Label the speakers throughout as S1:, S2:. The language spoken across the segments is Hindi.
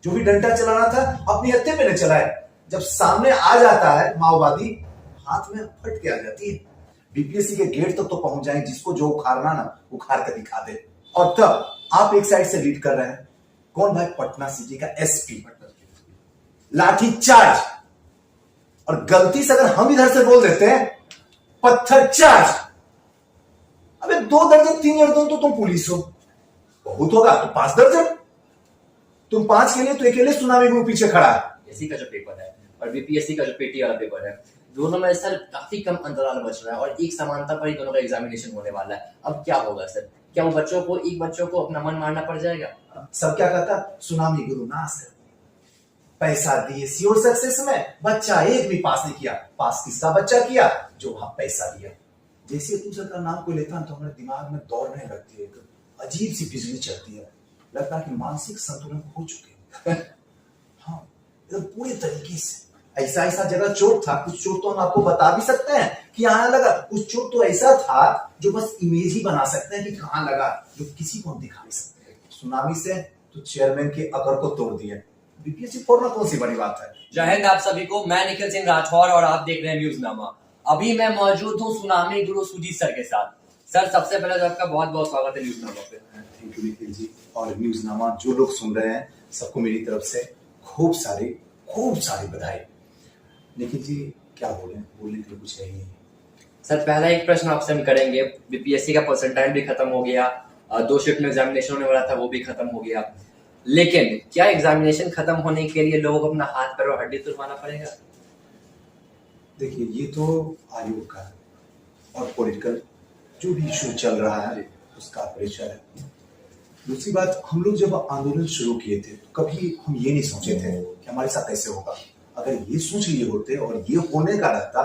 S1: जो भी डंडा चलाना था अपनी हत्या पे न चलाए। जब सामने आ जाता है माओवादी, हाथ में फट के आ जाती है। बीपीएससी के गेट तक तो पहुंच जाए, जिसको जो उखाड़ना ना उखाड़ कर दिखा दे। और तब आप एक साइड से लीड कर रहे हैं, कौन भाई? पटना सिटी का एसपी। लाठी चार्ज, और गलती से अगर हम इधर से बोल देते हैं पत्थर चार्ज, अबे 2 दर्जन 3 दर्जन तो तुम पुलिस हो, बहुत होगा तो 5 दर्जन। तुम 5 के लिए तो अकेले सुनामी ग्रुप पीछे खड़ा है।
S2: एससी का जो पेपर है और बीपीएससी का जो पेटी वाला पेपर है, दोनों में सर काफी कम अंतराल बच रहा है और एक समानता पर ही दोनों का एग्जामिनेशन होने वाला है। अब क्या होगा सर? क्या वो बच्चों को अपना मन मारना पड़ जाएगा?
S1: सब क्या कहता? सुनामी गुरु नाश कर, पैसा दिए श्योर सक्सेस में। बच्चा एक भी पास नहीं किया, पास किसका बच्चा किया? जो वहां पैसा दिया। जैसे तुम सर का नाम कोई लेता है तो हमारे दिमाग में दौड़ने लगती है, अजीब सी बिजली चलती है, लगता है कि मानसिक संतुलन खो चुके हैं। हाँ, एकदम पूरे तरीके से। ऐसा ऐसा जगह चोट था, कुछ चोट तो हम आपको बता भी सकते हैं कि यहाँ लगा। कुछ चोट तो ऐसा था जो बस इमेज ही बना सकते हैं कि कहाँ लगा, जो किसी को हम दिखा नहीं सकते। सुनामी से तो चेयरमैन के अकड़ को तोड़ दिया, बीपीएससी फोड़ना कौन सी बड़ी बात है।
S2: जय हिंद आप सभी को, मैं निखिल सिंह राठौर और आप देख रहे हैं न्यूज़नामा। अभी मैं मौजूद हूँ सुनामी गुरु सुजीत सर के साथ। सर सबसे पहले तो आपका बहुत बहुत स्वागत है न्यूज़नामा पे।
S1: Thank you Nikhil ji. और न्यूज़नामा जो लोग सुन रहे हैं सबको मेरी तरफ से खूब सारी बधाई। निखिल जी क्या बोलने के लिए कुछ है ही नहीं।
S2: सर पहला एक प्रश्न आपसे हम करेंगे, बीपीएससी का परसेंटाइल भी खत्म हो गया, 2 शिफ्ट में एग्जामिनेशन होने वाला था वो भी खत्म हो गया, लेकिन क्या एग्जामिनेशन खत्म होने के लिए लोगों को अपना हाथ पैर और हड्डी तुड़वाना पड़ेगा?
S1: देखिए ये तो आयोग का और पॉलिटिकल जो भी इशू चल रहा है उसका प्रेशर है। दूसरी बात, हम लोग जब आंदोलन शुरू किए थे तो कभी हम ये नहीं सोचे थे कि हमारे साथ ऐसे होगा। अगर ये सोच लिए होते और ये होने का रहता,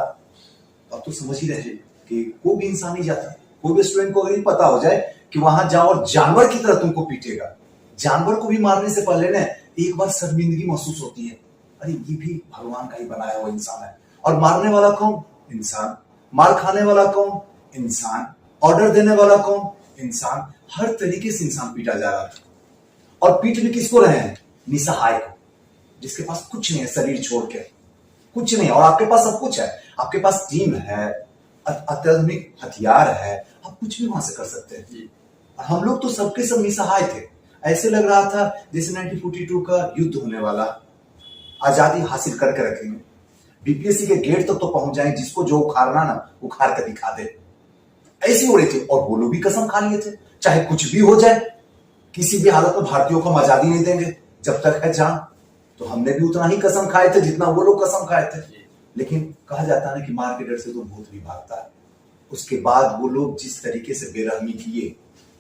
S1: अब तो समझ ही रहे कि कोई भी इंसान नहीं जाता। कोई भी स्टूडेंट को अगर ये पता हो जाए कि वहां जाओ और जानवर की तरह तुमको पीटेगा, जानवर को भी मारने से पहले ना एक बार शर्मिंदगी महसूस होती है, अरे ये भी भगवान का ही बनाया हुआ इंसान है। और मारने वाला कौन? इंसान। मार खाने वाला कौन? इंसान। ऑर्डर देने वाला कौन? इंसान। हर तरीके से इंसान पीटा जा रहा था। और पीट भी किसको रहे हैं? निसहाय को, जिसके पास कुछ नहीं है शरीर छोड़ के, कुछ नहीं। और आपके पास सब कुछ है, आपके पास टीम है, अत्याधुनिक हथियार है, आप कुछ भी वहां से कर सकते हैं। हम लोग तो सबके सब निसहाय थे। ऐसे लग रहा था जैसे 1942 का युद्ध होने वाला, आजादी हासिल करके रखेंगे, बीपीएससी के गेट तक तो पहुंच जाए, जिसको जो उखाड़ना ना उखाड़ कर दिखा दे। ऐसी हो रही थी। और वो लोग भी कसम खा लिए थे, चाहे कुछ भी हो जाए, किसी भी हालत में भारतीयों को हम आजादी नहीं देंगे जब तक है जान। तो हमने भी उतना ही कसम खाए थे जितना वो लोग कसम खाए थे। लेकिन कहा जाता है कि मार के डर से तो भूत भी भागता है। उसके बाद वो लोग जिस तरीके से बेरहमी किए,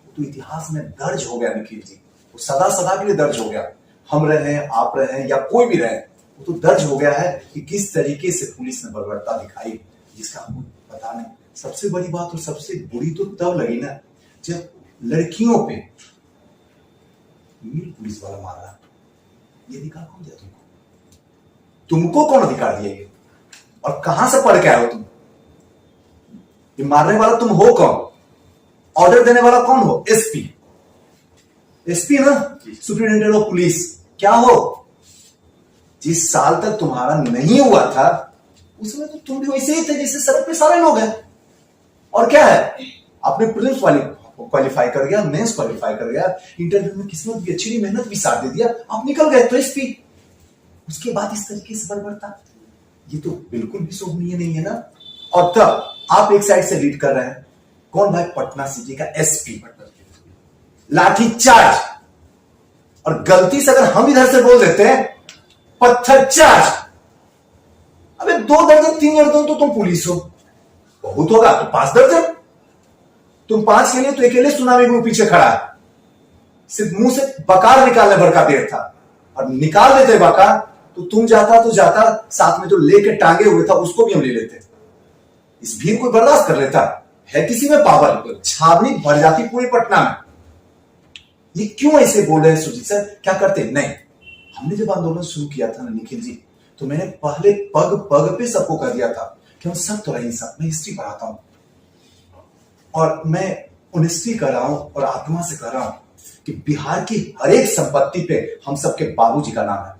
S1: तो इतिहास में दर्ज हो गया निखिल जी, वो सदा सदा के लिए दर्ज हो गया। हम रहे, आप रहे या कोई भी रहे, वो तो दर्ज हो गया है कि किस तरीके से पुलिस ने बर्बरता दिखाई, जिसका हमको पता नहीं। सबसे बड़ी बात और सबसे बुरी तो तब लगी ना जब लड़कियों पे पुलिस वाला मारा। ये अधिकार कौन दिया तुमको? तुमको कौन अधिकार दिया ये? और कहां से पढ़ के आए हो तुम? ये मारने वाला तुम हो कौन? ऑर्डर देने वाला कौन हो? एसपी। एसपी ना, सुपरिटेंडेंट ऑफ पुलिस। क्या हो? जिस साल तक तुम्हारा नहीं हुआ था उसमें तो तुम भी वैसे ही थे जैसे सड़क पे सारे लोग हैं। और क्या है, आपने प्रीलिम्स क्वालिफाई कर गया, मेंस क्वालिफाई कर गया, इंटरव्यू में किस्मत भी अच्छी नहीं, मेहनत भी साथ दे दिया, आप निकल गए तो एसपी। उसके बाद इस तरीके से बर्बरता, ये तो बिल्कुल भी शोभनीय नहीं है ना। और तब आप एक साइड से लीड कर रहे हैं, कौन भाई? पटना सिटी का एसपी। लाठी चार्ज, और गलती से अगर हम इधर से बोल देते हैं पत्थर चार्ज, अबे 2 दर्जन 3 दर्जन तो तुम पुलिस हो, बहुत होगा तो 5 दर्जन। तुम 5 के लिए तो अकेले सुनामी ग्रुप पीछे खड़ा है। सिर्फ मुंह से बकार निकालने भर का देर था, और निकाल देते बकार तो तुम जाता तो जाता, साथ में जो लेके टांगे हुए था उसको भी हम ले लेते। इस भीड़ को बर्दाश्त कर लेता है, किसी में पावर, छावनी भर जाती पूरी पटना में। ये क्यों ऐसे बोल रहे हैं सुजीत सर? क्या करते? नहीं, हमने जब आंदोलन शुरू किया था ना निखिल जी, तो मैंने पहले पग पग पे सबको कह दिया था कि हम सख्त और अहिंसा, मैं हिस्ट्री पढ़ाता हूं और मैं ऑनेस्टी कर रहा हूं और आत्मा से कर रहा हूं। कि बिहार की हर एक संपत्ति पे हम सबके बाबूजी का नाम है,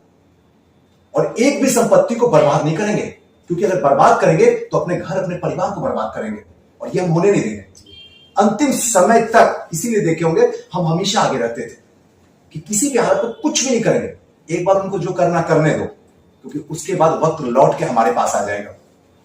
S1: और एक भी संपत्ति को बर्बाद नहीं करेंगे, क्योंकि अगर बर्बाद करेंगे तो अपने घर अपने परिवार को बर्बाद करेंगे, और ये हम होने नहीं देंगे। अंतिम समय तक इसीलिए देखे होंगे हम हमेशा आगे रहते थे कि किसी भी हालत में कुछ भी नहीं करेंगे, एक बार उनको जो करना करने दो, क्योंकि उसके बाद वक्त लौट के हमारे पास आ जाएगा,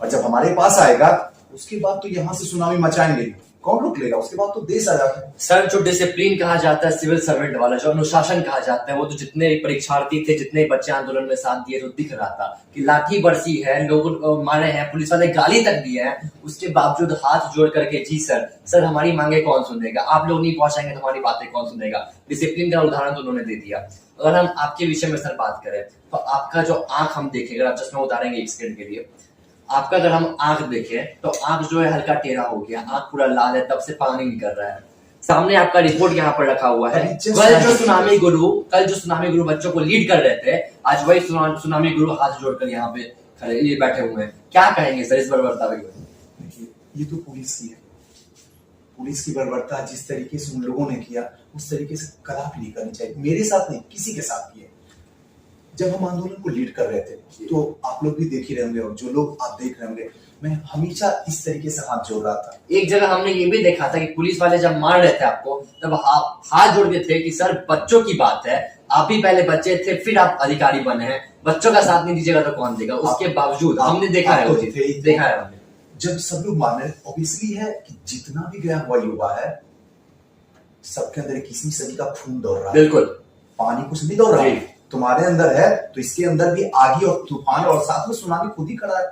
S1: और जब हमारे पास आएगा उसके बाद तो यहां से सुनामी मचाएंगे, कौन रोक लेगा? उसके बाद तो देश आ जाता है।
S2: सर, जो डिसिप्लिन कहा जाता है, सिविल सर्वेंट वाला जो अनुशासन कहा जाता है, वो तो जितने परीक्षार्थी थे, जितने बच्चे आंदोलन में साथ दिए, तो दिख रहा था कि लाठी बरसी है, लोग मारे हैं, पुलिस वाले गाली तक दिए हैं, उसके बावजूद हाथ जोड़ करके जी सर हमारी मांगे कौन सुनेगा, आप लोग नहीं पहुंचाएंगे तो हमारी बातें कौन सुनेगा। डिसिप्लिन का उदाहरण तो उन्होंने दे दिया। अगर हम आपके विषय में सर बात करें तो आपका जो आंख हम देखें, अगर आप चश्मा उतारेंगे एक सेकंड के लिए, आपका अगर हम आंख देखें तो आंख जो है हल्का टेढ़ा हो गया, आंख पूरा लाल है, तब से पानी निकल रहा है। सामने आपका रिपोर्ट यहाँ पर रखा हुआ है। कल जो सुनामी गुरु बच्चों को लीड कर रहे थे, आज वही सुनामी गुरु हाथ जोड़कर यहाँ पे खड़े ये बैठे हुए हैं। क्या कहेंगे सर इस बर्बरता पे?
S1: देखिए, ये तो पुलिस की है, पुलिस की बर्बरता जिस तरीके से उन लोगों ने किया उस तरीके से कदापि नहीं करनी चाहिए। मेरे साथ नहीं, किसी के साथ किया। जब हम आंदोलन को लीड कर रहे थे तो आप लोग भी देख ही रहे होंगे, और जो लोग आप देख रहे होंगे, मैं हमेशा इस तरीके से हाथ जोड़ रहा था।
S2: एक जगह हमने ये भी देखा था कि पुलिस वाले जब मार रहे थे आपको, तब आप हाथ जोड़ के थे कि सर बच्चों की बात है, आप भी पहले बच्चे थे, फिर आप अधिकारी बने हैं, बच्चों का साथ नहीं दीजिएगा तो कौन देगा? उसके बावजूद हमने देखा है, देखा है हमने।
S1: जब सब लोग मान रहे, ऑब्वियसली है कि जितना भी गया हुआ युवा है, सबके अंदर किसी सदी का खून दौड़ रहा है।
S2: बिल्कुल,
S1: पानी कुछ नहीं दौड़ रहा है, तुम्हारे अंदर है तो इसके अंदर भी आगी और तूफान और साथ में सुनामी खुद ही खड़ा है।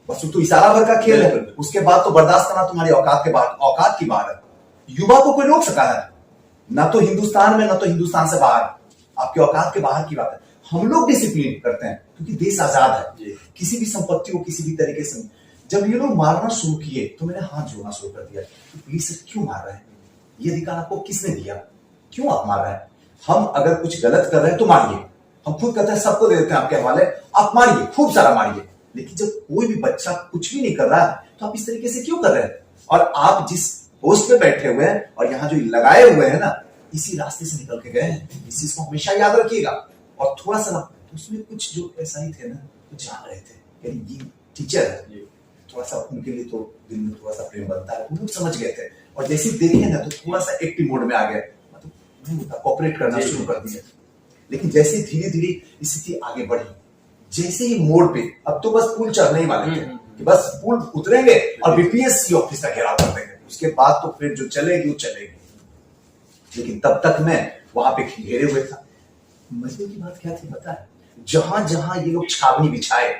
S1: बस तो इशारा भर का खेल है, उसके बाद तो बर्दाश्त करना तुम्हारी औकात के बाहर, औकात की बात है। युवा को कोई रोक सका है? ना तो हिंदुस्तान में, ना तो हिंदुस्तान से बाहर, आपके औकात के बाहर की बात है। हम लोग डिसिप्लिन करते हैं क्योंकि देश आजाद है, किसी भी संपत्ति को किसी भी तरीके से। जब ये लोग मारना शुरू किए तो मैंने हाथ जोड़ना शुरू कर दिया कि पुलिस से क्यों मार रहे हैं, ये अधिकार आपको किसने दिया, क्यों आप मार रहे हैं? हम अगर कुछ गलत कर रहे हैं तो मारिए, हम खुद कहते हैं सबको दे देते हैं आपके हवाले, आप मारिए, खूब सारा मारिए। लेकिन जब कोई भी बच्चा कुछ भी नहीं कर रहा है तो आप इस तरीके से क्यों कर रहे हैं? और आप जिस पोस्ट पे बैठे हुए हैं और यहाँ जो लगाए हुए हैं ना, इसी रास्ते से निकल के गए हैं, इस चीज को हमेशा याद रखिएगा। और थोड़ा सा तो उसमें कुछ जो ऐसा ही थे ना, तो जान रहे थे, यानी ये टीचर है, थोड़ा सा उनके लिए तो दिल में थोड़ा सा प्रेम बनता है, वो लोग समझ गए थे। और जैसे देखे ना तो थोड़ा सा एक्टिव मोड में आ गए, मतलब कोऑपरेट करना शुरू कर दिया। लेकिन जैसे धीरे धीरे स्थिति आगे बढ़ी, जैसे ही मोड़ पे, अब तो बस पुल चढ़ने ही वाले थे कि बस पुल उतरेंगे और बीपीएससी ऑफिस का घेराव कर देंगे, उसके बाद तो फिर जो चलेगी वो चलेगी। लेकिन तब तक मैं वहां पे घेरे हुए था। मजे की बात क्या थी पता है? जहां जहां ये लोग छावनी बिछाए,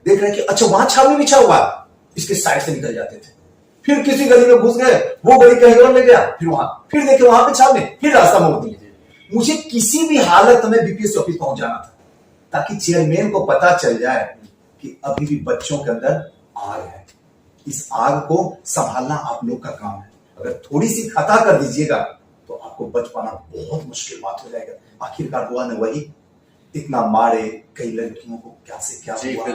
S1: देख रहे कि अच्छा वहां छावनी बिछा हुआ, इसके साइड से निकल जाते थे, फिर किसी गली में घुस गए, वो गली कहीं और ले गया, फिर वहां, फिर देखे वहां पे छावनी, फिर रास्ता मोड़ दिया। मुझे किसी भी हालत में बीपीएससी ऑफिस पहुंच जाना था ताकि चेयरमैन को पता चल जाए कि अभी भी बच्चों के अंदर आग है, इस आग को संभालना आप लोग का काम है। अगर थोड़ी सी खता कर दीजिएगा तो आपको बच पाना बहुत मुश्किल बात हो जाएगा। आखिरकार हुआ न वही, इतना मारे, कई लड़कियों को क्या से क्या हुआ।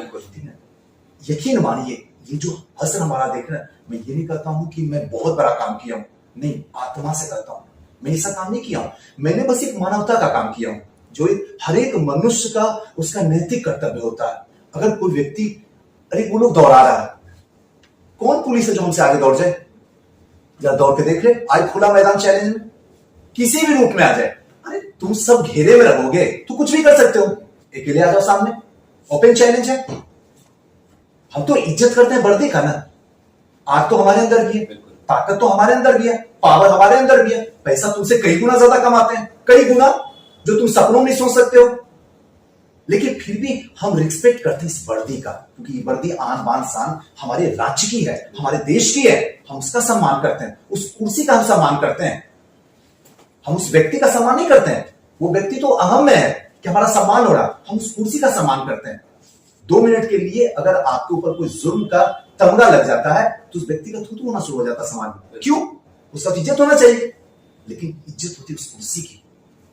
S1: यकीन मानिए, ये जो हसन हमारा देख रहे हैं, मैं ये नहीं कहता हूं कि मैं बहुत बड़ा काम किया हूं, नहीं, आत्मा से कहता हूं, मैं ऐसा काम नहीं किया हूं। मैंने बस एक मानवता का काम किया हूं, जो हर एक मनुष्य का उसका नैतिक कर्तव्य होता है। अगर कोई व्यक्ति, अरे वो लोग दौड़ा रहा है, कौन पुलिस है जो हमसे आगे दौड़ जाए? जरा दौड़ के देख ले, आज खुला मैदान चैलेंज में किसी भी रूप में आ जाए, अरे तुम सब घेरे में रहोगे तो कुछ भी कर सकते हो, अकेले आ जाओ सामने, ओपन चैलेंज है। हम तो इज्जत करते हैं वर्दी का ना, आग तो हमारे अंदर भी है, ताकत तो हमारे अंदर भी है, पावर हमारे अंदर भी है, पैसा तुमसे कई गुना ज्यादा कमाते हैं, कई गुना, जो तुम सपनों में नहीं सोच सकते हो। लेकिन फिर भी हम रिस्पेक्ट करते हैं इस वर्दी का, क्योंकि ये वर्दी आन बान शान हमारे राज्य की है, हमारे देश की है, हम उसका सम्मान करते हैं, उस कुर्सी का हम सम्मान करते हैं, हम उस व्यक्ति का सम्मान नहीं करते हैं। वो व्यक्ति तो अहम है कि हमारा सम्मान हो रहा, हम उस कुर्सी का सम्मान करते हैं। 2 मिनट के लिए अगर आपके ऊपर कोई जुल्म का तमगा लग जाता है तो उस व्यक्ति का थूथू होना शुरू हो जाता है समाज में। क्यों? उसका इज्जत होना चाहिए, लेकिन इज्जत होती है उस कुर्सी की,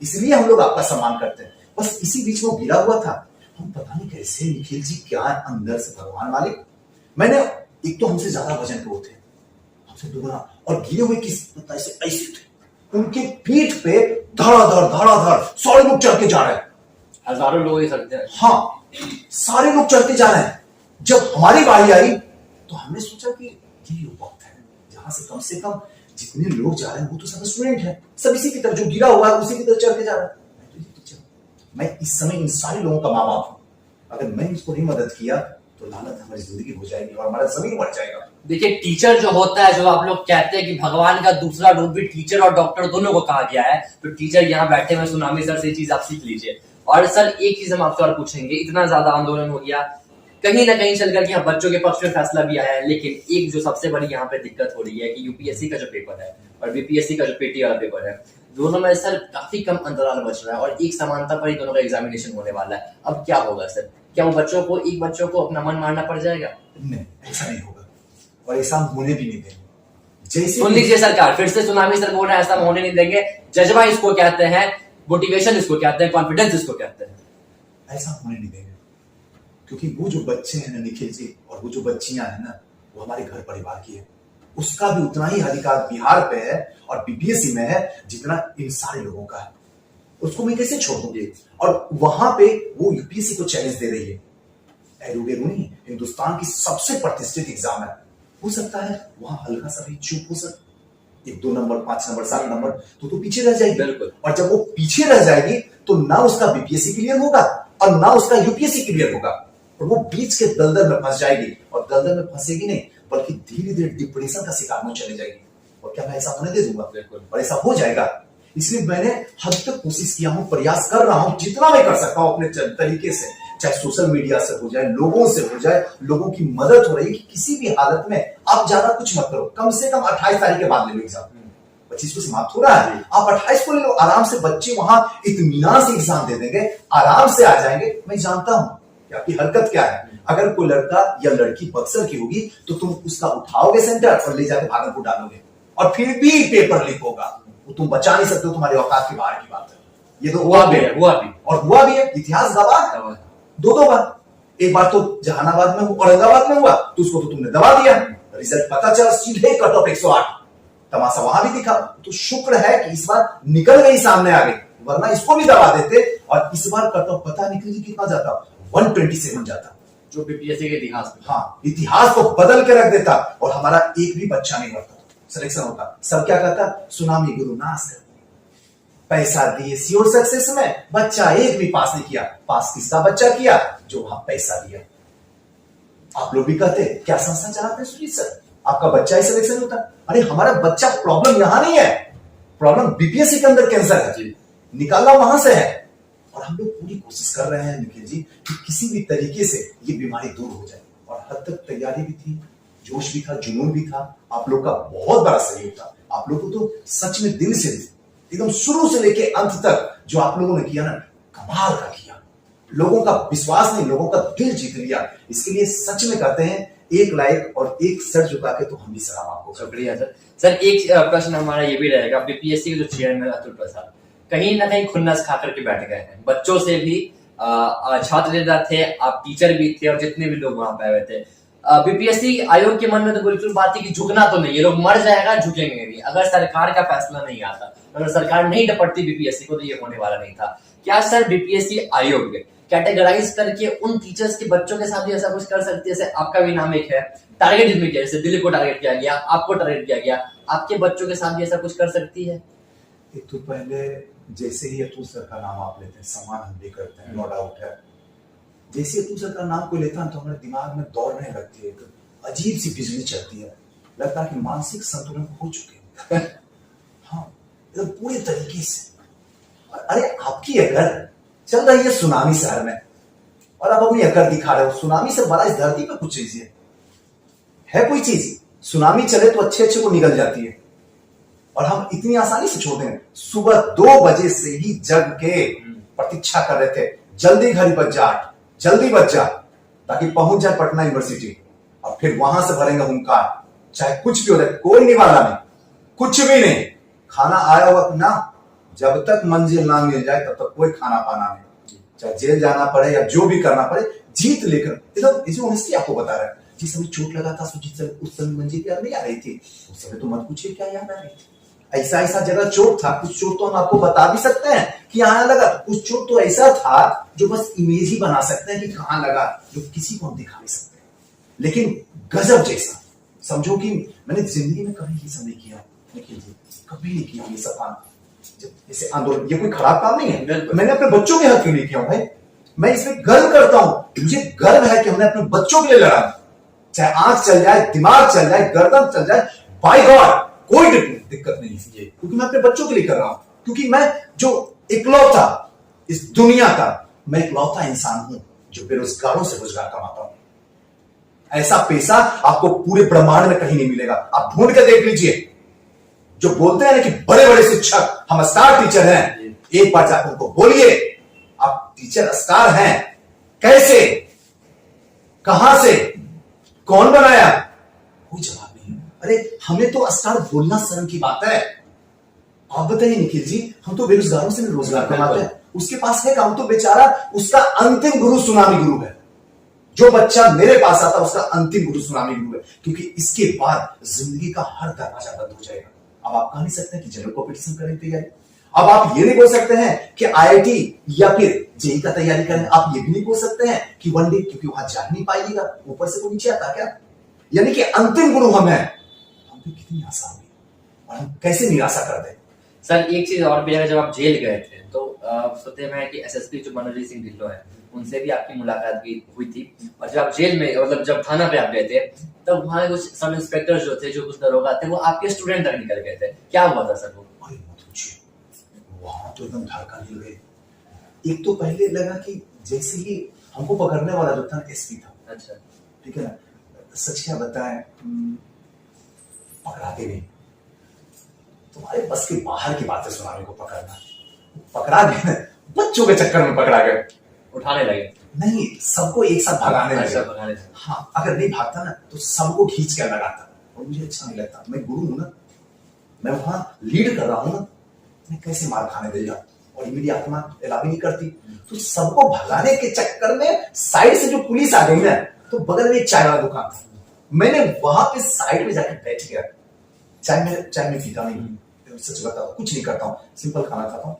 S1: इसलिए हम लोग आपका सम्मान करते हैं। बस इसी बीच में वो गिरा हुआ था, हम पता नहीं कैसे, निखिल जी क्या अंदर से, भगवान मालिक, मैंने, एक तो हमसे ज्यादा वजन के वो थे, हमसे दुगना, और गिरे हुए किस ऐसे थे, उनके पीठ पे धड़ाधड़ सारे लोग चढ़ के जा रहे हैं।
S2: हजारों लोग ये सकते हैं।
S1: हाँ, सारे लोग चढ़ते जा रहे हैं। जब हमारी बारी आई तो हमने सोचा कि ये वक्त है जहां से कम जितने लोग जा रहे हैं वो तो सब स्टूडेंट है, सब इसी की तरफ जो गिरा हुआ है उसी की तरफ चढ़ के जा रहा है। मैं इस समय इन सारे लोगों का माँ बाप हूं, अगर मैं इसको नहीं मदद किया तो लानत हमारी जिंदगी हो जाएगी और हमारा जमीन बढ़ जाएगा।
S2: देखिए, टीचर जो होता है, जो आप लोग कहते हैं कि भगवान का दूसरा रूप भी टीचर और डॉक्टर दोनों को कहा गया है, तो टीचर यहाँ बैठे हुए सुनामी सर से ये चीज आप सीख लीजिए। और सर एक चीज हम आपसे और पूछेंगे, इतना ज्यादा आंदोलन हो गया, कहीं ना कहीं चलकर यहाँ बच्चों के पक्ष में फैसला भी आया है, लेकिन एक जो सबसे बड़ी यहाँ पे दिक्कत हो रही है कि यूपीएससी का जो पेपर है और बीपीएससी का जो पीटी वाला पेपर है, दोनों में सर काफी कम अंतराल बच रहा है और एक समानता पर ही दोनों का एग्जामिनेशन होने वाला है। अब क्या होगा सर? क्या वो बच्चों को अपना मन मारना पड़ जाएगा?
S1: नहीं, ऐसा नहीं होगा और ऐसा हम होने भी नहीं देंगे। जैसे
S2: सुन लीजिए सरकार, फिर से सुनामी सर बोल रहे हैं ऐसा होने नहीं देंगे। जज्बा इसको कहते हैं, मोटिवेशन इसको कहते हैं, कॉन्फिडेंस इसको कहते हैं।
S1: ऐसा होने नहीं देंगे क्योंकि वो जो बच्चे हैं ना निखिल जी, और वो जो बच्चियां हैं ना, वो हमारे घर परिवार की है। उसका भी उतना ही अधिकार बिहार पे है और बीपीएससी में है जितना इन सारे लोगों का है। उसको मैं कैसे छोड़ दूंगी? और वहां पे वो यूपीएससी को चैलेंज दे रही है। एरोगेरो नहीं, हिंदुस्तान की सबसे प्रतिष्ठित एग्जाम है। हो सकता है वहां हल्का सा भी चूक हो सकता, 1, 2 नंबर, 5 नंबर, 7 नंबर तो पीछे रह जाएगी।
S2: बिल्कुल।
S1: और जब वो पीछे रह जाएगी तो ना उसका बीपीएससी क्लियर होगा और ना उसका यूपीएससी क्लियर होगा, और वो बीच के दलदल में फंस जाएगी। और दलदल में फंसेगी नहीं बल्कि धीरे धीरे डिप्रेशन का शिकार में चली जाएगी। और क्या मैं ऐसा होने दे दूंगा? और ऐसा हो जाएगा। इसलिए मैंने हद तक कोशिश किया हूं, प्रयास कर रहा हूं, जितना मैं कर सकता हूं अपने तरीके से, चाहे सोशल मीडिया से हो जाए, लोगों से हो जाए, लोगों की मदद हो रही है कि किसी भी हालत में आप ज्यादा कुछ मत करो, कम से कम 28 तारीख के बाद ले लो एग्जाम। 25 को समाप्त हो रहा है, आप 28 को ले लो, आराम से बच्चे वहां इत्मीनान से एग्जाम दे देंगे, आराम से आ जाएंगे। मैं जानता हूं कि आपकी हरकत क्या है। अगर कोई लड़का या लड़की बक्सर की होगी तो तुम उसका उठाओगे सेंटर और ले जाकर भागलपुर डालोगे और फिर भी पेपर लीक होगा। वो तुम बचा नहीं सकते हो, तुम्हारे औकात के बाहर की बात है। ये तो हुआ भी है, इतिहास गवाह है। 2 बार, एक बार तो जहानाबाद में औरंगाबाद में हुआ तो उसको तो तुमने दबा दिया, रिजल्ट पता चला सीधे कट ऑफ 108, तमाशा वहां भी दिखा। तो शुक्र है कि इस बार निकल गई, सामने आ गई, वरना इसको भी दबा देते। और इस बार कट ऑफ पता निकली कितना जाता, 127 जाता,
S2: जो बीपीएससी के इतिहास में।
S1: हाँ, इतिहास को बदल के रख देता और हमारा एक भी बच्चा नहीं मरता, सिलेक्शन होता। सब क्या कहता, सुनामी गुरु नाश कर, पैसा दिए श्योर सक्सेस में, बच्चा एक भी पास नहीं किया। पास किसका बच्चा किया? जो वहां पैसा दिया। आप लोग भी कहते क्या संस्था चलाते हैं सुजीत सर, आपका बच्चा ही सिलेक्शन होता? अरे हमारा बच्चा, प्रॉब्लम यहां नहीं है, प्रॉब्लम बीपीएससी के अंदर कैंसर है, निकालना वहां से है। और हम लोग पूरी कोशिश कर रहे हैं निखिल जी कि किसी भी तरीके से ये बीमारी दूर हो जाए। और हद तक तैयारी भी थी, जोश भी था, जुनून भी था, आप लोग का बहुत बड़ा सहयोग था। आप लोगों को तो सच में दिल से, एकदम शुरू से लेके अंत तक जो आप लोगों ने किया ना, कमाल का किया। लोगों का विश्वास नहीं, लोगों का दिल जीत लिया। इसके लिए सच में कहते हैं, एक लाइक और एक सर झुका के तो हम भी सलाम आपको।
S2: शुक्रिया सर। सर एक प्रश्न हमारा ये भी रहेगा, बीपीएससी के जो चेयरमैन अतुल प्रसाद कहीं ना कहीं खुन्नस खा करके बैठ गए हैं। बच्चों से भी छात्र नेता थे, आप टीचर भी थे और जितने भी लोग वहां पे आए थे। बीपीएससी आयोग के मन में तो बिल्कुल बात है कि झुकना तो नहीं, ये लोग मर जाएगा, झुकेंगे नहीं। अगर सरकार का फैसला नहीं आता, अगर सरकार नहीं डपटती बीपीएससी को, तो ये होने वाला नहीं था। क्या सर बीपीएससी आयोग कैटेगराइज करके उन टीचर्स के बच्चों के साथ भी ऐसा कुछ कर सकती है? जैसे आपका भी नाम एक है, टारगेट जिसमें किया, जैसे दिलीप को टारगेट किया गया, आपको टारगेट किया गया, आपके बच्चों के साथ भी ऐसा कुछ कर सकती है?
S1: एक तो पहले जैसे ही अतुल सर का नाम आप लेते हैं, सम्मान हम भी करते हैं, नो डाउट है। जैसे अतुल सर का नाम कोई लेता है तो हमारे दिमाग में दौड़ने लगती है, एक अजीब सी बिजली चलती है, लगता है कि मानसिक संतुलन खो चुके हैं। हाँ, एकदम पूरे तरीके से। अरे आपकी अगर चल रही है सुनामी शहर में और आप अपनी अकड़ दिखा रहे हो, सुनामी से बड़ा इस धरती पे कुछ चीज है कोई चीज? सुनामी चले तो अच्छे अच्छे को निकल जाती है और हम इतनी आसानी से छोड़ देंगे। सुबह 2 बजे से ही जग के प्रतीक्षा कर रहे थे, जल्दी घर बच जा, जल्दी बच जा, ताकि पहुंच जाए पटना यूनिवर्सिटी और फिर वहां से भरेंगे हुंकार, चाहे कुछ भी हो जाए, कोई निवाला नहीं, कुछ भी नहीं। खाना आया वक्त ना, जब तक मंजिल ना मिल जाए तब तक कोई खाना पाना नहीं, चाहे जेल जाना पड़े या जो भी करना पड़े, जीत लेकर। एकदम इसी ऑनेस्टली आपको बता रहा है। जिस समय चोट लगा था सुजीत सर, उस समय मंजिल याद नहीं आ रही थी, उस समय तो मत पूछिए क्या याद आ रही थी। ऐसा ऐसा जगह चोट था, कुछ चोट तो हम आपको बता भी सकते हैं कि यहाँ लगा, कुछ चोट तो ऐसा था जो बस इमेज ही बना सकते हैं कि कहाँ लगा, जो किसी को हम दिखा नहीं सकते। लेकिन गजब जैसा, समझो कि मैंने जिंदगी में कभी ये सब नहीं किया, निखिल जी, कभी नहीं किया ये सब काम, जैसे आंदोलन, ये कोई खराब काम नहीं है, मैंने अपने बच्चों के हक के लिए किया भाई, मैं इसमें गर्व करता हूं, मुझे गर्व है कि हमने अपने बच्चों के लिए लड़ा, चाहे आंख चल जाए, दिमाग चल जाए, गर्दन चल जाए, बाय गॉड कोई दिक्कत नहीं है, क्योंकि मैं अपने बच्चों के लिए कर रहा हूं, क्योंकि मैं जो इकलौता इस दुनिया का, मैं इकलौता इंसान हूं जो बेरोजगारों से रोजगार कमाता हूं। ऐसा पैसा आपको पूरे ब्रह्मांड में कहीं नहीं मिलेगा, आप ढूंढ के देख लीजिए। जो बोलते हैं ना कि बड़े बड़े शिक्षक हम स्टार टीचर हैं, एक बार जाकर उनको बोलिए आप टीचर स्टार हैं कैसे, कहां से, कौन बनाया, कोई जवाब नहीं। अरे हमें तो स्टार बोलना शर्म की बात है। आप बताइए निखिल जी, हम तो बेरोजगारों से रोजगार कमाते हैं, उसके पास है काम, तो बेचारा उसका अंतिम गुरु सुनामी गुरु है। जो बच्चा मेरे पास आता उसका अंतिम गुरु सुनामी गुरु है, क्योंकि इसके बाद जिंदगी का हर दरवाजा बंद हो जाएगा। अब आप कह नहीं सकते कि जनरल कॉम्पिटिशन करें तैयारी, अब आप ये नहीं बोल सकते हैं कि आईआईटी या फिर जेई का तैयारी करें, आप ये भी नहीं बोल सकते हैं कि वन डे, क्योंकि वहां जा नहीं पाइएगा, ऊपर से कोई नीचे आता क्या। यानी कि अंतिम गुरु हम हैं, हम पे कितनी आशा हुई और हम कैसे निराशा कर दें।
S2: सर एक चीज और भी है, जब आप जेल गए थे तो सुनते हैं कि एसएसपी जो मनोजीत सिंह ढिल्लों है उनसे भी आपकी मुलाकात भी हुई थी, और जब आप जेल में, मतलब जब थाना पे आप गए थे, तब वहां कुछ सब इंस्पेक्टर जो थे, जो कुछ दरोगा थे, वो आपके स्टूडेंट तक निकल गए थे, क्या हुआ था सर वो?
S1: अरे मत पूछिए, वहां तो एकदम धड़कन हिल गई। एक तो पहले लगा कि जैसे ही हमको पकड़ने वाला जो था एसपी था,
S2: अच्छा
S1: ठीक है ना, सच क्या बताएं, पकड़ाते नहीं, तुम्हारे बस के बाहर की बातें सुनाने को पकड़ना, पकड़ा गए, बच्चों के चक्कर में पकड़ा गए,
S2: उठाने लगे,
S1: नहीं सबको एक साथ भगाने लगे।
S2: भगाने लगे।
S1: हाँ, अगर नहीं भागता ना तो सबको खींच के लगाता, और मुझे अच्छा नहीं लगता, मैं गुरु हूं ना, मैं वहां लीड कर रहा हूं ना, मैं कैसे मार खाने देगा, और मेरी आत्मा अलाव नहीं करती, तो सबको भगाने के चक्कर में साइड से जो पुलिस आ गई ना, तो बगल में एक चाय वाला दुकान था, मैंने वहां पे साइड में जाकर बैठ गया, चाय में पीता नहीं, सच बताओ कुछ नहीं करता हूँ, सिंपल खाना खाता हूँ,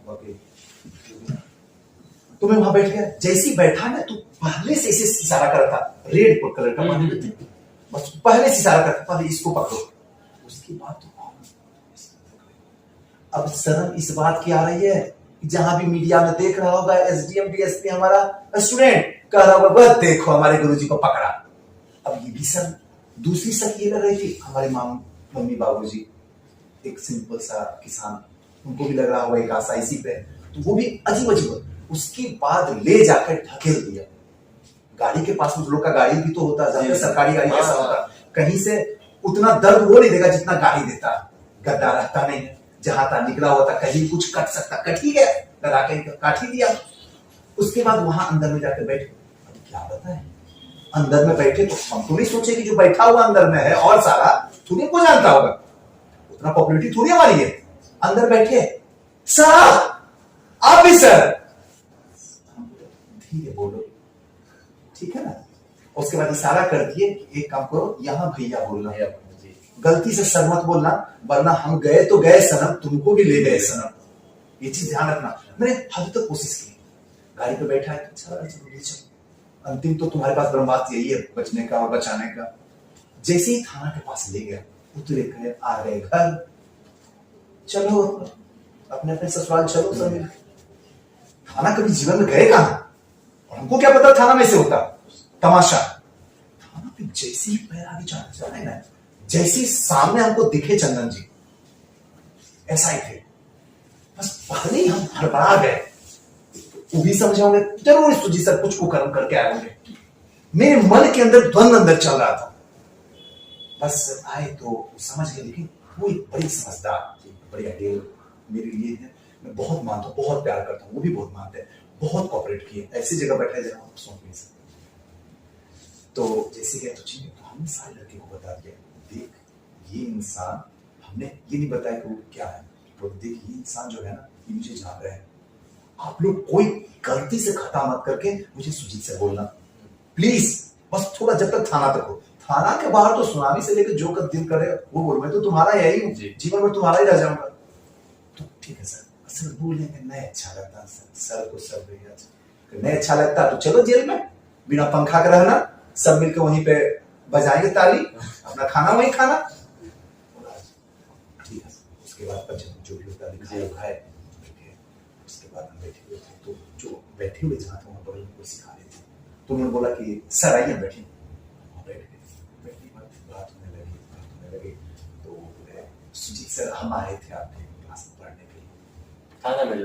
S1: तो मैं वहां बैठ गया, जैसे बैठा ना तो पहले से इसे इशारा कर रहा था, रेड कलर का पानी, बस पहले से इशारा करता, पहले इसको पकड़ो, उसके बाद तो अब शर्म इस बात की आ रही है कि जहां भी मीडिया में देख रहा होगा एसडीएम डीएसपी हमारा स्टूडेंट कह रहा होगा बस देखो हमारे गुरुजी को पकड़ा। अब ये भी सर, दूसरी शक ये लग रही थी, हमारे मम्मी बाबूजी एक सिंपल सा किसान, उनको भी लग रहा होगा एक आशा इसी पे, तो वो भी अजीब अजीब, उसके बाद ले जाकर ढकेल दिया गाड़ी के पास, उस लोग का गाड़ी भी तो होता है, सरकारी गाड़ी कैसा होता, कहीं से उतना दर्द वो नहीं देगा जितना गाड़ी देता, गद्दा रहता नहीं, जहां तक निकला हुआ था, कहीं कुछ कट सकता, कट ही गया, डरा के काट ही दिया। उसके बाद वहां अंदर में जाकर बैठे, अब क्या बताएं, अंदर में बैठे तो हम तो नहीं सोचे कि जो बैठा हुआ अंदर में है और सारा थोड़ी को जानता होगा, उतना पॉपुलरिटी थोड़ी हमारी है, अंदर बैठे सर आप भी सर, ठीक है बोलो, ठीक है ना, उसके बाद इशारा कर दिए एक काम करो, यहां भैया बोलना, गलती से सर मत बोलना, वरना हम गए तो गए सनम, तुमको भी ले गए सनम, ये चीज ध्यान रखना। मैंने हद तक कोशिश की, गाड़ी पे बैठा है, चलो अंतिम तो तुम्हारे पास ब्रह्मास्त्र यही है, बचने का और बचाने का। जैसे ही थाना के पास ले गया, उतरे गए, आ गए घर, चलो अपने अपने ससुराल चलो सब। थाना कभी जीवन में गए कहां, और हमको क्या पता थाना में से होता तमाशा। थाना पे जैसे ही पैर आगे जाने ना, जैसे ही सामने हमको दिखे चंदन जी, ऐसा ही थे, बस पहले ही हम हड़बड़ा गए, वो भी समझे होंगे जरूर सुजी सर कुछ कुकर्म करके आए होंगे, मेरे मन के अंदर द्वंद अंदर चल रहा था, बस आए तो समझ गए, लेकिन वो एक बड़ी समझदार, बड़ी आइडियल मेरे लिए है, मैं बहुत मानता हूँ, बहुत प्यार करता हूँ, वो भी बहुत मानते हैं, बहुत कोऑपरेट किए, ऐसी जगह बैठा है जहां आप सोच नहीं सकते। तो जैसे गए तो ठीक है, तो हमने सारे लड़के को बता दिया, देख ये इंसान, हमने ये नहीं बताया कि वो क्या है, तो देख ये इंसान जो है ना, ये मुझे जान रहा है, आप लोग कोई गलती से खता मत करके मुझे सुजीत से बोलना प्लीज, बस थोड़ा जब तक थाना तक हो, थाना के बाहर तो सुनामी से लेकर जो कर दिल करे वो बोल, मैं तो तुम्हारा यही हूँ, जीवन में तुम्हारा ही रह जाऊंगा, ठीक है सर, सर बोलेंगे नहीं अच्छा लगता सर को सर भैया नहीं अच्छा लगता तो चलो जेल में बिना पंखा के रहना, सब मिलकर वहीं पे बजाएंगे ताली, अपना खाना वहीं खाना। ठीक है, उसके बाद जो भी होता है उसके बाद हम बैठे हुए थे, तो जो बैठे हुए जहाँ थे वहाँ पर उनको सिखा रहे थे, तो उन्होंने बोला कि सर आइए बैठिए। बैठ गए, बैठने के बाद बात होने लगी तो सुजीत सर हम आए थे आपके क्लास में पढ़ने के लिए,
S2: थाना में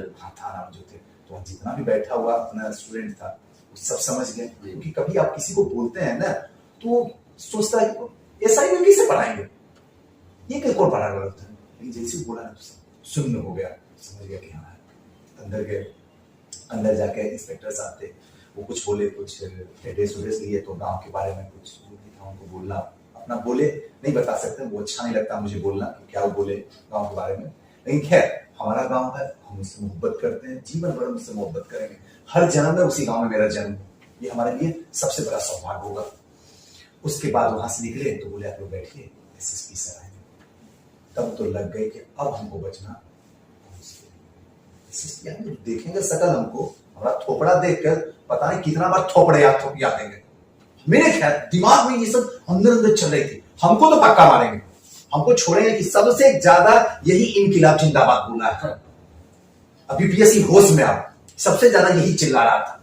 S1: जो थे, तो जितना भी बैठा हुआ अपना स्टूडेंट था वो सब समझ गए, क्योंकि कभी आप किसी को बोलते हैं ना तो सोचता है ऐसा ही कैसे पढ़ाएंगे, ये क्या कौन पढ़ा गलत है, लेकिन जैसे बोला ना तो शून्य हो गया, समझ गया कि हाँ। अंदर गए, अंदर जाके इंस्पेक्टर साहब थे, वो कुछ बोले, कुछ एड्रेस उड्रेस लिए, तो गांव के बारे में कुछ था उनको बोलना, अपना बोले नहीं बता सकते, वो अच्छा नहीं लगता मुझे बोलना कि क्या वो बोले गांव के बारे में, लेकिन खैर हमारा गांव है, हम उससे मोहब्बत करते हैं, जीवन भर उससे मोहब्बत करेंगे, हर जन्म में उसी गांव में मेरा जन्म, ये हमारे लिए सबसे बड़ा सौभाग्य होगा। उसके बाद वहां से निकले तो बोले आप लोग बैठिए, एसएसपी सर आएंगे, तब तो लग गए कि अब हमको बचना, देखेंगे सकल हमको, हमारा थोपड़ा देखकर पता नहीं कितना बार थोपड़े या देंगे, मेरे ख्याल दिमाग में ये सब अंदर अंदर चल रही थी, हमको तो पक्का मारेंगे, हमको छोड़ेंगे कि सबसे ज्यादा यही इनकिलाब जिंदाबाद बोला है। अभी पीएससी होश में आओ, सबसे ज्यादा यही चिल्ला रहा था,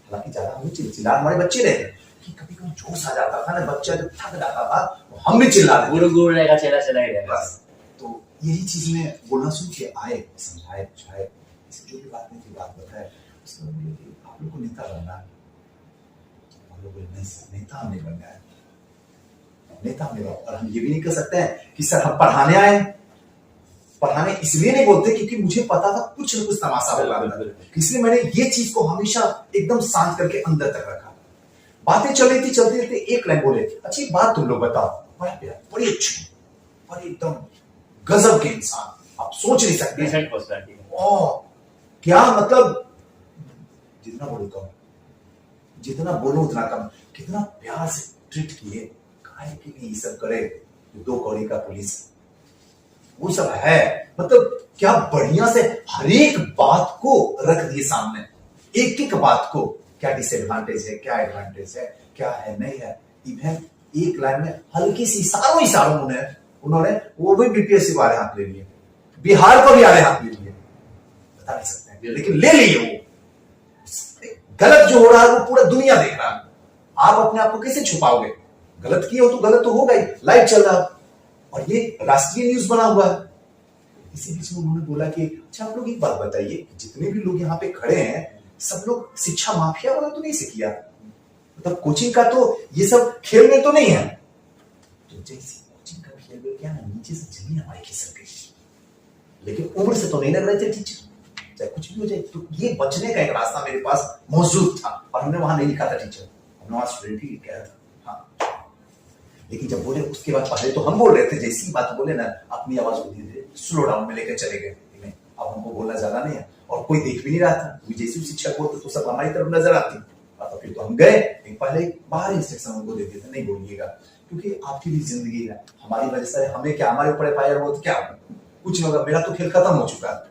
S1: हालांकि ज्यादा हम चिल्ला हमारे बच्चे रहे कि कभी कभी जोश आ जाता था ना, बच्चा जब थक जाता था तो हम भी चिल्ला रहे,
S2: गुड़ रहेगा चला चला
S1: बस। तो यही चीज में बोलना शुरू किया, आए समझाए बुझाए, जो भी बात नहीं थी बात बताए, उसने बोले कि आप लोग को नेता बनना है, हम लोग बोले नहीं सर नेता हम नहीं बनना है, नेता हम नहीं, और हम ये भी नहीं कर सकते हैं कि सर हम पढ़ाने आए, पढ़ाने इसलिए नहीं बोलते क्योंकि मुझे पता था कुछ न कुछ तमाशा होगा, इसलिए मैंने ये चीज को हमेशा एकदम शांत करके अंदर तक रखा। बातें चल रही थी, चलते रहते एक लाइन बोले, अच्छी बात तुम लोग बताओ, बड़ा प्यार, बड़ी अच्छी, बड़ी एकदम गजब के इंसान, आप सोच नहीं सकते, क्या मतलब जितना बोलो कम, जितना बोलो उतना कम, कितना प्यार से ट्रीट किए, काहे के लिए ये सब करे, दो कौड़ी का पुलिस वो सब है, मतलब क्या बढ़िया से हर एक बात को रख दिए सामने, एक एक बात को, क्या डिसएडवांटेज है, क्या एडवांटेज है, क्या है नहीं है, इवन एक लाइन में हल्की सी इशारों उन्होंने वो भी बीपीएससी वाले हाथ ले लिए, बिहार को भी आड़े हाथ ले लिए, बता नहीं सकते लेकिन ले लिए, वो गलत जो हो रहा है वो पूरा दुनिया देख रहा है, आप अपने आप को कैसे छुपाओगे, गलत किए हो तो गलत तो होगा ही, लाइव चल रहा है और ये राष्ट्रीय न्यूज बना हुआ है। इसी बीच में उन्होंने बोला कि अच्छा आप लोग एक बात बताइए, जितने भी लोग यहाँ पे खड़े हैं सब लोग शिक्षा माफिया वाला तो नहीं से किया, मतलब कोचिंग का तो ये सब खेल में तो नहीं है, तो जैसे कोचिंग का खेल में क्या ना, नीचे से जमीन हमारी खिसक गई, लेकिन उम्र से तो नहीं लग रहे थे टीचर, चाहे कुछ भी हो जाए, तो ये बचने का एक रास्ता मेरे पास मौजूद था, और हमने वहां नहीं लिखा था टीचर, हमने वहां स्टूडेंट ही लिख गया था। हाँ, लेकिन जब बोले उसके बाद पहले तो हम बोल रहे थे, जैसी बात बोले ना अपनी आवाज को धीरे स्लो डाउन में लेकर चले गए, अब हमको बोलना ज्यादा नहीं है, और कोई देख भी नहीं रहा था, जैसे शिक्षक बोलते तो सब हमारी तरफ नजर आती, तो फिर तो हम गए, पहले बाहर इंस्ट्रक्शन उनको दे दिए थे, नहीं बोलिएगा, क्योंकि आपकी भी जिंदगी है, हमारी वजह से हमें क्या, हमारे ऊपर एफआईआर हो तो क्या कुछ नहीं होगा, मेरा तो खेल खत्म हो चुका है,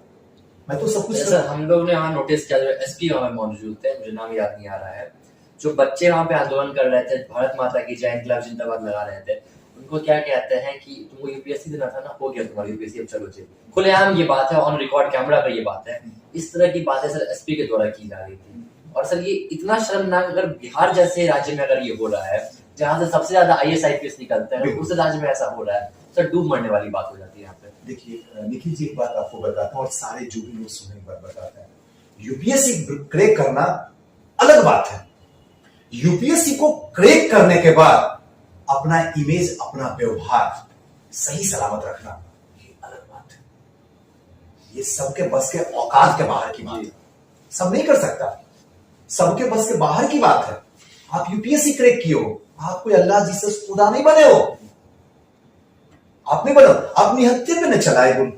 S1: मैं तो सब कुछ
S2: हम लोग ने वहाँ नोटिस किया, एसपी वहाँ मौजूद थे, मुझे नाम याद नहीं आ रहा है, जो बच्चे वहाँ पे आंदोलन कर रहे थे, भारत माता की जय, इनकलाब जिंदाबाद लगा रहे थे, उनको क्या कहते हैं कि तुमको यूपीएससी देना था ना, हो गया तुम्हारा यूपीएससी, अब चलो चलो, खुलेआम ये बात है, ऑन रिकॉर्ड कैमरा पर ये बात है, इस तरह की बातें सर एसपी के द्वारा की जा रही थी, और सर ये इतना शर्मनाक, अगर बिहार जैसे राज्य में अगर ये हो रहा है जहाँ से सबसे ज्यादा आईएएस आईपीएस निकलते हैं, उस राज्य में ऐसा हो रहा है, सर डूब मरने वाली बात हो जाती है यहाँ पे।
S1: देखिए निखिल जी, एक बात आपको बताता हूँ और सारे जो भी लोग सुने एक बात बताते हैं, यूपीएससी क्रैक करना अलग बात है, यूपीएससी को क्रैक करने के बाद अपना इमेज, अपना व्यवहार सही सलामत रखना, ये अलग बात है, ये सबके बस के औकात के बाहर की बात है, सब नहीं कर सकता, सबके बस के बाहर की बात है। आप यूपीएससी क्रैक किए हो, आप कोई अल्लाह जीसस खुदा नहीं बने हो, आप नहीं बनो, अपनी हत्या पे न चलाए गुल,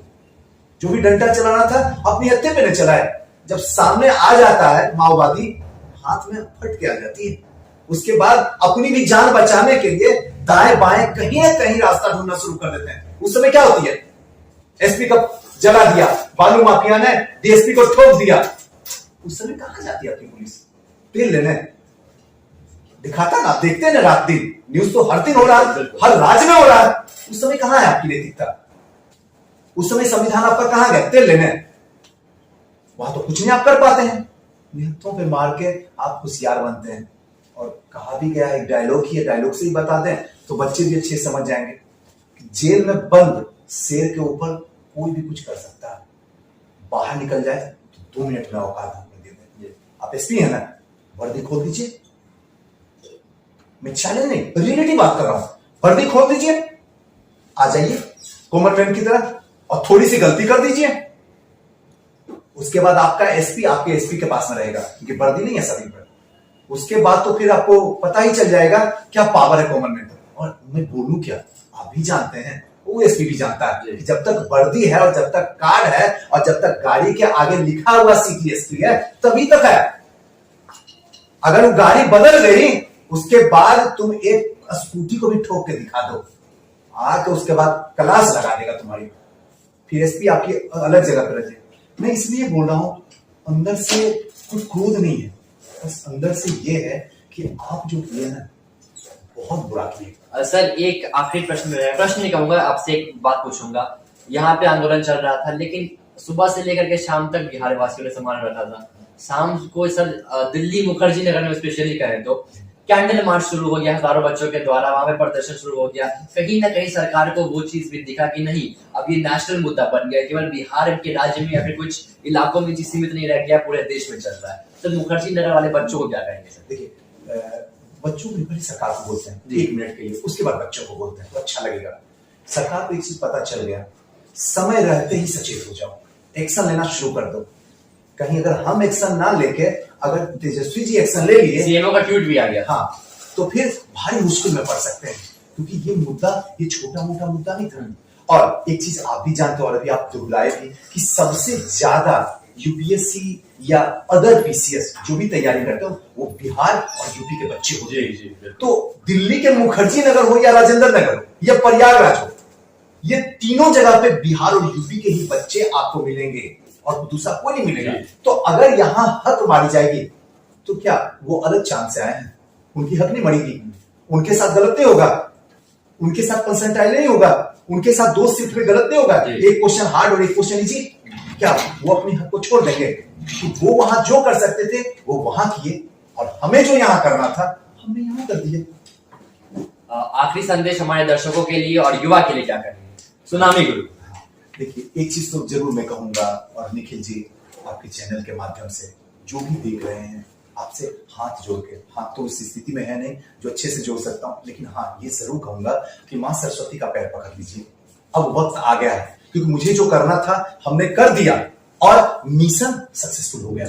S1: जो भी डंडा चलाना था अपनी हत्या पे न चलाए, जब सामने आ जाता है माओवादी, हाथ में फट के आ जाती है, उसके बाद अपनी भी जान बचाने के लिए दाएं बाएं कहीं ना कहीं रास्ता ढूंढना शुरू कर देते हैं, उस समय क्या होती है, एसपी का जला दिया, बालू माफिया ने डीएसपी को ठोक दिया, उस समय कहां जाती है आपकी पुलिस? तेल लेने दिखाता ना, देखते हैं ना रात दिन, न्यूज तो हर दिन हो रहा है, हर राज्य में हो रहा है। उस समय कहां है आपकी नैतिकता? उस समय संविधान आपका कहां गया? तेल लेने वहां तो कुछ नहीं आप कर पाते हैं, निहत्थों पे मार के आप होशियार बनते हैं। और कहा भी गया है, एक डायलॉग ही है, डायलॉग से ही बता दें तो बच्चे भी अच्छे समझ जाएंगे, जेल में बंद शेर के ऊपर कोई भी कुछ कर सकता है, बाहर निकल जाए तो 2 मिनट में औकात आपको दे दें। आप एसपी है ना, वर्दी खोल दीजिए, मैं चैलेंज नहीं, रियलिटी बात कर रहा हूं, वर्दी खोल दीजिए, आ जाइए कॉमनवेल्थ की तरह और थोड़ी सी गलती कर दीजिए, उसके बाद आपका एसपी आपके एसपी के पास में रहेगा, क्योंकि वर्दी नहीं है सभी पर। उसके बाद तो फिर आपको पता ही चल जाएगा क्या पावर है कॉमनवेल्थ। और मैं बोलूं क्या, आप भी जानते हैं, वो एसपी भी जानता है कि जब तक वर्दी है और जब तक कार्ड है और जब तक गाड़ी के आगे लिखा हुआ सीटीएसपी है तभी तक है। अगर वो गाड़ी बदल गई उसके बाद तुम एक स्कूटी को भी ठोक के दिखा दो, आके उसके बाद क्लास लगा देगा तुम्हारी, फिर एसपी आपकी अलग जगह पर रहे। मैं इसलिए बोल रहा हूं, अंदर से कुछ क्रोध नहीं है, बस अंदर से ये है कि आप जो किए ना बहुत बुरा किए।
S2: सर एक आखिरी प्रश्न रहेगा, प्रश्न नहीं कहूंगा, आपसे एक बात पूछूंगा। यहाँ पे आंदोलन चल रहा था, लेकिन सुबह से लेकर के शाम तक बिहार वासियों ने सामान रखा था। शाम को सर दिल्ली मुखर्जी नगर में स्पेशली कहें तो कैंडल मार्च शुरू हो गया, हजारों बच्चों के द्वारा वहां पे प्रदर्शन शुरू हो गया। कहीं ना कहीं सरकार को वो चीज भी दिखा कि नहीं, अब ये नेशनल मुद्दा बन गया, केवल बिहार के राज्य में या फिर कुछ इलाकों में सीमित नहीं रह गया, पूरे देश में चल रहा है। तो मुखर्जी नगर वाले बच्चों को क्या कहेंगे सर?
S1: देखिए, बच्चों को पहले सरकार को बोलते हैं 1 मिनट के लिए, उसके बाद बच्चों को बोलते हैं तो अच्छा लगेगा। सरकार को एक चीज पता चल गया, समय रहते ही सचेत हो जाओ, एक्शन लेना शुरू कर दो। कहीं अगर हम एक्शन ना लेके, अगर तेजस्वी जी एक्शन ले लिए,
S2: सीएमओ का ट्वीट भी आ गया,
S1: हाँ, तो फिर भारी मुश्किल में पड़ सकते हैं, क्योंकि ये मुद्दा ये छोटा मोटा मुद्दा नहीं था। और एक चीज आप भी जानते हो और अभी आप दोहराए भी कि सबसे ज्यादा यूपीएससी या अदर पीसीएस जो भी तैयारी करते हो वो बिहार और यूपी के बच्चे होते हैं। तो दिल्ली के मुखर्जी नगर हो या राजेंद्र नगर हो या प्रयागराज हो, ये तीनों जगह पे बिहार और यूपी के ही बच्चे आपको मिलेंगे और दूसरा कोई नहीं मिलेगा। तो अगर यहाँ हक मारी जाएगी तो क्या वो अलग चांद से आए हैं, उनकी हक नहीं मरेगी, उनके साथ गलत नहीं होगा, उनके साथ परसेंटाइल नहीं होगा, उनके साथ 2 शिफ्ट में गलत नहीं होगा, एक क्वेश्चन हार्ड और एक क्वेश्चन इजी, क्या वो अपनी हक को छोड़ देंगे? तो वो वहां जो कर सकते थे वो वहां किए, और हमें जो यहां करना था हमने यहां कर दिया।
S2: आखिरी संदेश हमारे दर्शकों के लिए और युवा के लिए क्या करेंगे? सुनामी गुरु।
S1: देखिए, एक चीज तो जरूर मैं कहूंगा, और निखिल जी आपके चैनल के माध्यम से जो भी देख रहे हैं, आपसे हाथ जोड़ के, हाथ तो इस स्थिति में है नहीं जो अच्छे से जोड़ सकता हूं, लेकिन हाँ ये जरूर कहूंगा कि मां सरस्वती का पैर पकड़ लीजिए, अब वक्त आ गया है, क्योंकि मुझे जो करना था हमने कर दिया और मिशन सक्सेसफुल हो गया,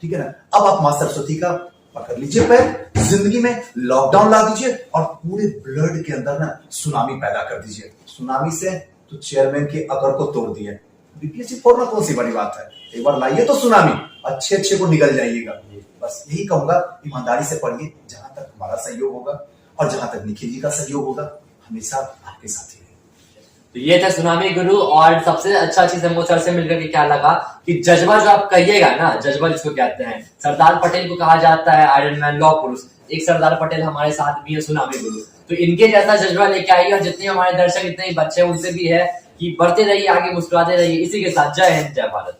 S1: ठीक है ना। अब आप मां सरस्वती का पकड़ लीजिए पैर, जिंदगी में लॉकडाउन ला दीजिए और पूरे ब्लड के अंदर ना सुनामी पैदा कर दीजिए। सुनामी से तो चेयरमैन के अकड़ को तोड़ दिया, बीपीएससी फोड़ना कौन सी बड़ी बात है, एक बार लाइए तो सुनामी, अच्छे अच्छे को निकल जाइएगा। बस यही कहूंगा, ईमानदारी से पढ़िए, जहां तक हमारा सहयोग होगा और जहां तक निखिल जी का सहयोग होगा, हमेशा आपके साथ ही रहेंगे।
S2: तो ये था सुनामी गुरु। और सबसे अच्छा चीज हमको सर से मिलकर के क्या लगा कि जज्बा जो आप कहिएगा ना, जज्बा जिसको कहते हैं, सरदार पटेल को कहा जाता है आयरन मैन, लौह पुरुष, एक सरदार पटेल हमारे साथ भी है, सुनामी गुरु। तो इनके जैसा जज्बा लेके आइए, और जितने हमारे दर्शक, इतने बच्चे उनसे भी है कि बढ़ते रहिए, आगे मुस्कुराते रहिए। इसी के साथ जय हिंद, जय भारत।